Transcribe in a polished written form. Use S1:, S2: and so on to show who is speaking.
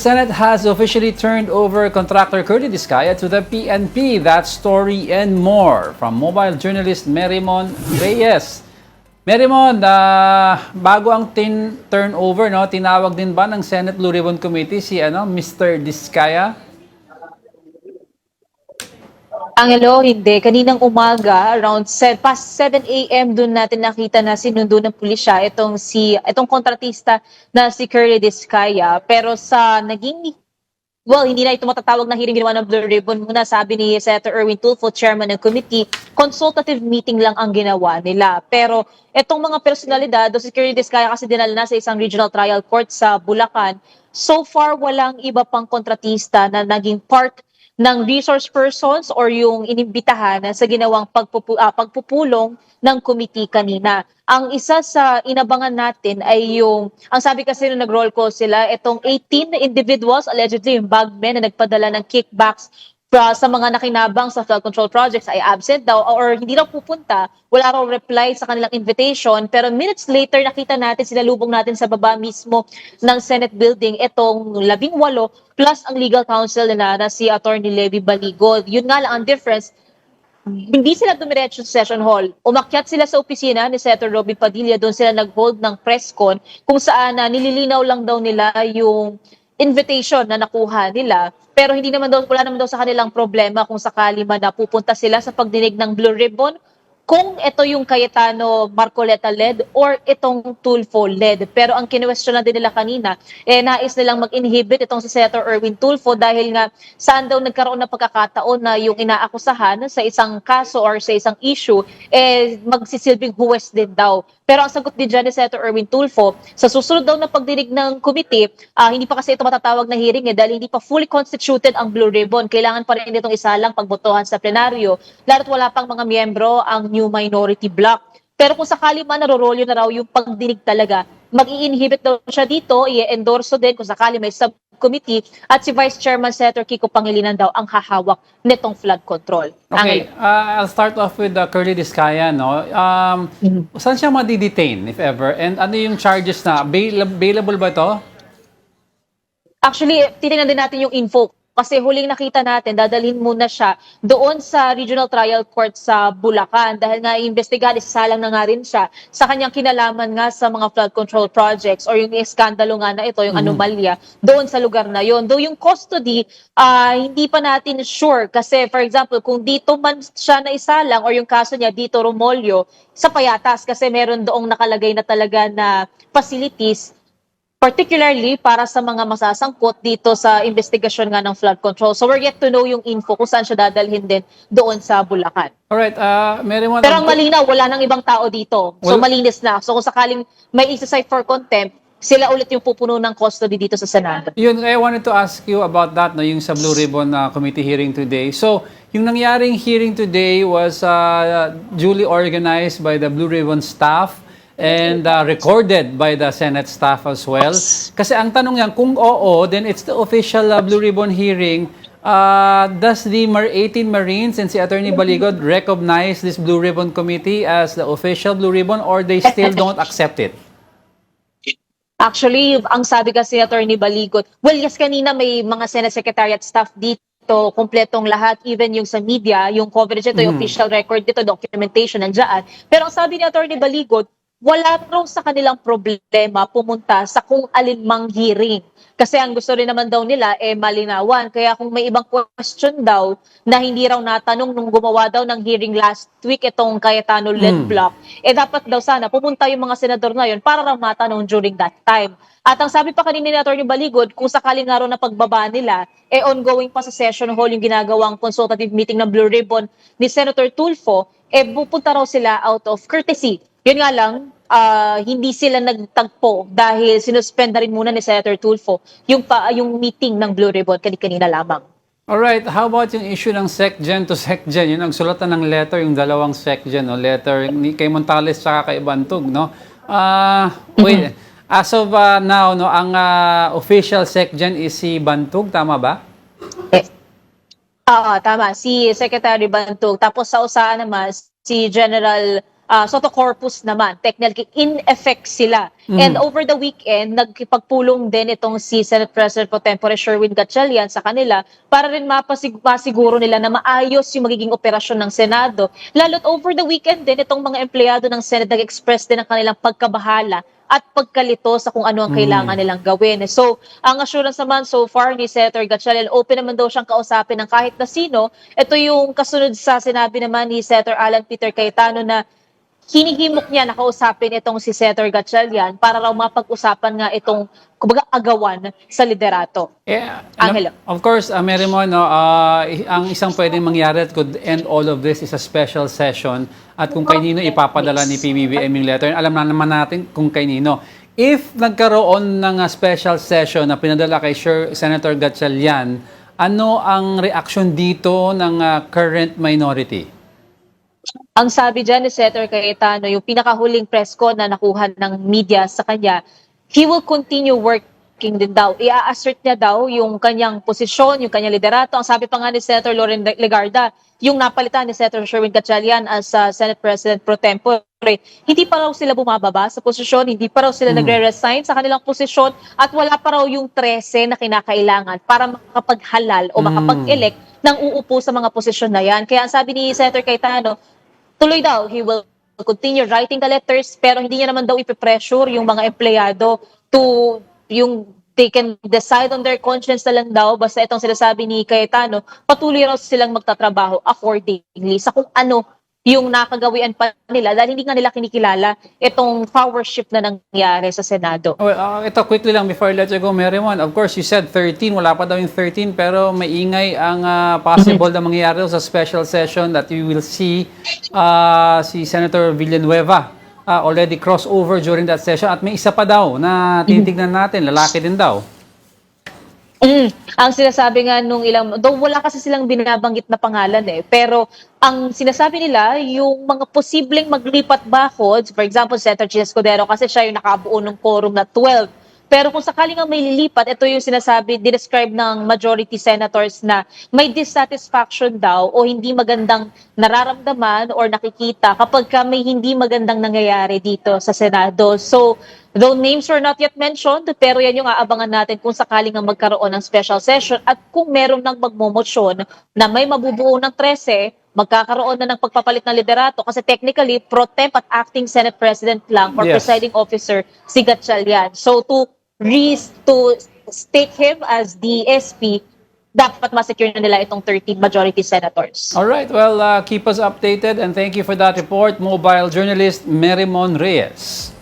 S1: Senate has officially turned over contractor Curly Discaya to the PNP. That story and more from mobile journalist Merimon Reyes. Merimon, bago ang turnover, no, tinawag din ba ng Senate Blue Ribbon Committee si Mr. Discaya?
S2: Angelo, hindi. Kaninang umaga, around past 7 a.m. doon natin nakita na sinundo ng pulisya itong kontratista na si Curly Discaya. Pero sa hindi na ito matatawag na hearing ginawa ng Blue Ribbon. Muna sabi ni Senator Erwin Tulfo, chairman ng committee, consultative meeting lang ang ginawa nila. Pero itong mga personalidad, si Curly Discaya kasi dinala na sa isang regional trial court sa Bulacan. So far, walang iba pang kontratista na naging part ng resource persons or yung inimbitahan sa ginawang pagpupulong ng committee kanina. Ang isa sa inabangan natin ay ang sabi kasi nung nag-roll call sila, itong 18 individuals, allegedly yung bagmen na nagpadala ng kickbacks sa mga nakinabang sa flood control projects ay absent daw or hindi raw pupunta, wala raw reply sa kanilang invitation. Pero minutes later, nakita natin, sinalubong natin sa baba mismo ng Senate building itong 18 plus ang legal counsel na si Attorney Levy Baligod. Yun nga lang ang difference, hindi sila dumiretso sa session hall. Umakyat sila sa opisina ni Senator Robby Padilla, doon sila nag-hold ng press con kung saan nililinaw lang daw nila yung invitation na nakuha nila. Pero wala naman daw sa kanilang problema kung sakali man na pupunta sila sa pagdinig ng Blue Ribbon, kung ito yung Cayetano Marcoleta led or itong Tulfo led. Pero ang kinwestiyon na din nila kanina, nais nilang mag-inhibit itong si Senator Erwin Tulfo dahil nga saan daw nagkaroon ng pagkakataon na yung inaakusahan sa isang kaso or sa isang issue, magsisilbing huwes din daw. Pero ang sagot din dyan ni Senator Erwin Tulfo, sa susunod daw na pagdinig ng committee, hindi pa kasi ito matatawag na hearing dahil hindi pa fully constituted ang Blue Ribbon. Kailangan pa rin itong isalang pagbotohan sa plenaryo, lalo't wala pang mga miyembro ang new minority bloc. Pero kung sakali man narorolyo na raw yung pagdinig talaga, mag-i-inhibit daw siya dito, i-endorso din kung sakali may subcommittee at si Vice Chairman Senator Kiko Pangilinan daw ang hahawak nitong flood control.
S1: Okay, I'll start off with Curly Discaya, no? Saan siya madi-detain, if ever? And ano yung charges na? Available ba ito?
S2: Actually, titingnan din natin yung info. Kasi huling nakita natin, dadalhin muna siya doon sa Regional Trial Court sa Bulacan dahil nga iimbestigahan, isasalang na nga rin siya sa kanyang kinalaman nga sa mga flood control projects or yung iskandalo nga na ito, yung anomalya, doon sa lugar na yon. Though yung custody, hindi pa natin sure kasi for example, kung dito man siya na isalang or yung kaso niya dito Romolyo, sa Payatas kasi meron doong nakalagay na talaga na facilities particularly para sa mga masasangkot dito sa investigasyon nga ng flood control. So we're yet to know yung info kung saan siya dadalhin din doon sa Bulacan.
S1: Alright, Merimon.
S2: Pero ang malinaw, wala nang ibang tao dito. So malinis na. So kung sakaling may isa-cite for contempt, sila ulit yung pupuno ng custody dito sa Senado.
S1: Yun, I wanted to ask you about that, no, yung sa Blue Ribbon committee hearing today. So, yung nangyaring hearing today was duly organized by the Blue Ribbon staff and recorded by the Senate staff as well. Kasi ang tanong yan, kung oo, then it's the official Blue Ribbon hearing. Does the 18 Marines and si Attorney Baligod recognize this Blue Ribbon Committee as the official Blue Ribbon or they still don't accept it?
S2: Actually, ang sabi kasi Attorney Baligod, well, yes, kanina may mga Senate Secretariat staff dito, kompletong lahat, even yung sa media, yung coverage ito, yung official record dito, documentation, nandiyan. Pero ang sabi ni Attorney Baligod, wala raw sa kanilang problema pumunta sa kung alinmang hearing. Kasi ang gusto rin naman daw nila malinawan. Kaya kung may ibang question daw na hindi raw natanong nung gumawa daw ng hearing last week itong Cayetano-led block, dapat daw sana pumunta yung mga senador na yun para raw matanong during that time. At ang sabi pa kanina ni Atty. Baligod, kung sakaling nga raw na pagbaba nila, ongoing pa sa session hall yung ginagawang consultative meeting ng Blue Ribbon ni Senator Tulfo, pupunta raw sila out of courtesy. Yun nga lang, hindi sila nagtagpo dahil sinuspend na rin muna ni Senator Tulfo yung meeting ng Blue Ribbon kanina lamang.
S1: Alright, how about yung issue ng SecGen to SecGen? Yun ang sulatan ng letter, yung dalawang SecGen, no? Letter ni kay Montales at kay Bantog, no? Wait, as of now, no, ang official SecGen is si Bantog, tama ba?
S2: Tama, si Secretary Bantog. Tapos sa usahan naman, si General soto corpus naman. Technically, in effect sila. And over the weekend, nagkipagpulong din itong si Senate President Pro Tempore Sherwin Gatchalian sa kanila para rin masiguro nila na maayos yung magiging operasyon ng Senado. Lalo't over the weekend din, itong mga empleyado ng Senate nag-express din ng kanilang pagkabahala at pagkalito sa kung ano ang kailangan nilang gawin. So, ang assurance naman so far ni Senator Gatchalian, open naman daw siyang kausapin ng kahit na sino. Ito yung kasunod sa sinabi naman ni Senator Alan Peter Cayetano na hinihimok niya na kausapin itong si Senator Gatchalian para raw mapag-usapan nga itong kumbaga agawan sa liderato.
S1: Yeah,
S2: Angelo.
S1: of course, Mary Mo, no, ang isang pwedeng mangyari that could end all of this is a special session at kung kanino ipapadala ni PBBM yung letter. Alam na naman natin kung kanino. If nagkaroon ng special session na pinadala kay Senator Gatchalian, ano ang reaction dito ng current minority?
S2: Ang sabi dyan ni Senator Cayetano, yung pinakahuling press ko na nakuha ng media sa kanya, he will continue working din daw. I-assert niya daw yung kanyang posisyon, yung kanyang liderato. Ang sabi pa nga ni Senator Loren Legarda, yung napalitan ni Senator Sherwin Gatchalian as Senate President Pro Tempore, hindi pa raw sila bumababa sa posisyon, hindi pa raw sila nagre-resign sa kanilang posisyon at wala pa raw yung 13 na kinakailangan para makapaghalal o makapag-elect ng uupo sa mga posisyon na yan. Kaya ang sabi ni Senator Cayetano, tuloy daw, he will continue writing the letters pero hindi niya naman daw ipipressure yung mga empleyado to yung they can decide on their conscience na lang daw basta itong sinasabi ni Cayetano, patuloy raw silang magtatrabaho accordingly sa kung ano yung nakagawian pa nila dahil hindi nga nila kinikilala itong powership na nangyari sa Senado.
S1: Well, ito quickly lang before I let you go, Merriman. Of course, you said 13. Wala pa daw yung 13 pero maingay ang possible na mangyayari sa special session that you will see si Senator Villanueva already crossover during that session at may isa pa daw na titignan natin, lalaki din daw.
S2: Ang sinasabi nga nung ilang, though wala kasi silang binabanggit na pangalan pero ang sinasabi nila, yung mga posibleng maglipat bakod, for example, Senator Chis Escudero, kasi siya yung nakabuo ng quorum na 12. Pero kung sakaling nga may lilipat, ito yung sinasabi, describe ng majority senators na may dissatisfaction daw o hindi magandang nararamdaman or nakikita kapag ka may hindi magandang nangyayari dito sa Senado. So, though names were not yet mentioned, pero yan yung aabangan natin kung sakaling nga magkaroon ng special session at kung meron ng magmomosyon na may mabubuo ng 13, magkakaroon na ng pagpapalit ng liderato kasi technically, pro temp at acting Senate President lang or
S1: Yes.
S2: presiding officer si Gatchalian. So to stake him as the SP, dapat ma-secure na nila itong 13 majority senators.
S1: All right, well, keep us updated and thank you for that report, mobile journalist Merrimon Reyes.